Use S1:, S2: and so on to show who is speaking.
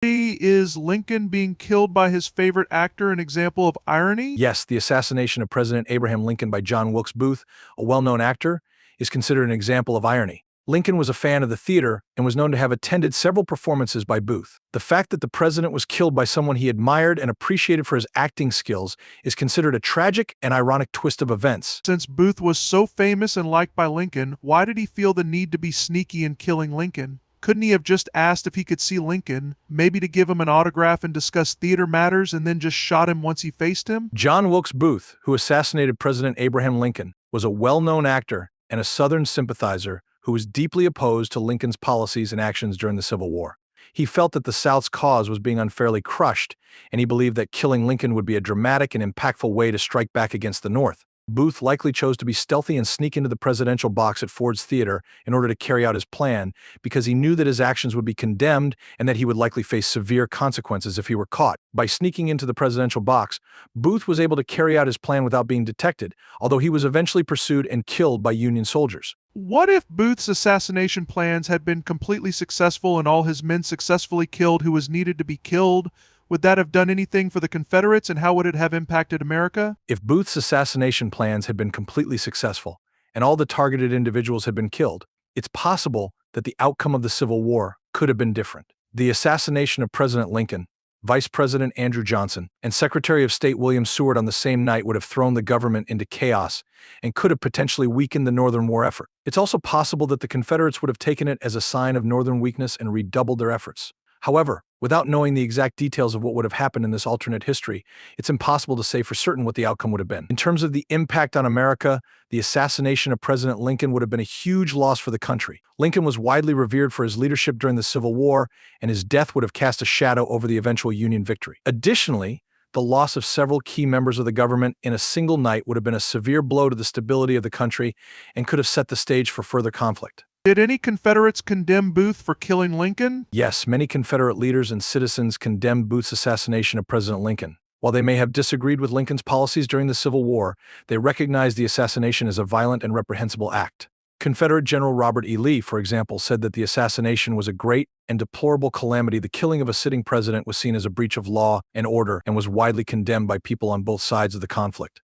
S1: Is Lincoln being killed by his favorite actor an example of irony?
S2: Yes, the assassination of President Abraham Lincoln by John Wilkes Booth, a well-known actor, is considered an example of irony. Lincoln was a fan of the theater and was known to have attended several performances by Booth. The fact that the president was killed by someone he admired and appreciated for his acting skills is considered a tragic and ironic twist of events.
S1: Since Booth was so famous and liked by Lincoln, why did he feel the need to be sneaky in killing Lincoln? Couldn't he have just asked if he could see Lincoln, maybe to give him an autograph and discuss theater matters, and then just shot him once he faced him?
S2: John Wilkes Booth, who assassinated President Abraham Lincoln, was a well-known actor and a Southern sympathizer who was deeply opposed to Lincoln's policies and actions during the Civil War. He felt that the South's cause was being unfairly crushed, and he believed that killing Lincoln would be a dramatic and impactful way to strike back against the North. Booth likely chose to be stealthy and sneak into the presidential box at Ford's Theater in order to carry out his plan, because he knew that his actions would be condemned and that he would likely face severe consequences if he were caught. By sneaking into the presidential box, Booth was able to carry out his plan without being detected, although he was eventually pursued and killed by Union soldiers.
S1: What if Booth's assassination plans had been completely successful and all his men successfully killed who was needed to be killed? Would that have done anything for the Confederates, and how would it have impacted America?
S2: If Booth's assassination plans had been completely successful, and all the targeted individuals had been killed, it's possible that the outcome of the Civil War could have been different. The assassination of President Lincoln, Vice President Andrew Johnson, and Secretary of State William Seward on the same night would have thrown the government into chaos and could have potentially weakened the Northern war effort. It's also possible that the Confederates would have taken it as a sign of Northern weakness and redoubled their efforts. However, without knowing the exact details of what would have happened in this alternate history, it's impossible to say for certain what the outcome would have been. In terms of the impact on America, the assassination of President Lincoln would have been a huge loss for the country. Lincoln was widely revered for his leadership during the Civil War, and his death would have cast a shadow over the eventual Union victory. Additionally, the loss of several key members of the government in a single night would have been a severe blow to the stability of the country and could have set the stage for further conflict.
S1: Did any Confederates condemn Booth for killing Lincoln?
S2: Yes, many Confederate leaders and citizens condemned Booth's assassination of President Lincoln. While they may have disagreed with Lincoln's policies during the Civil War, they recognized the assassination as a violent and reprehensible act. Confederate General Robert E. Lee, for example, said that the assassination was a great and deplorable calamity. The killing of a sitting president was seen as a breach of law and order and was widely condemned by people on both sides of the conflict.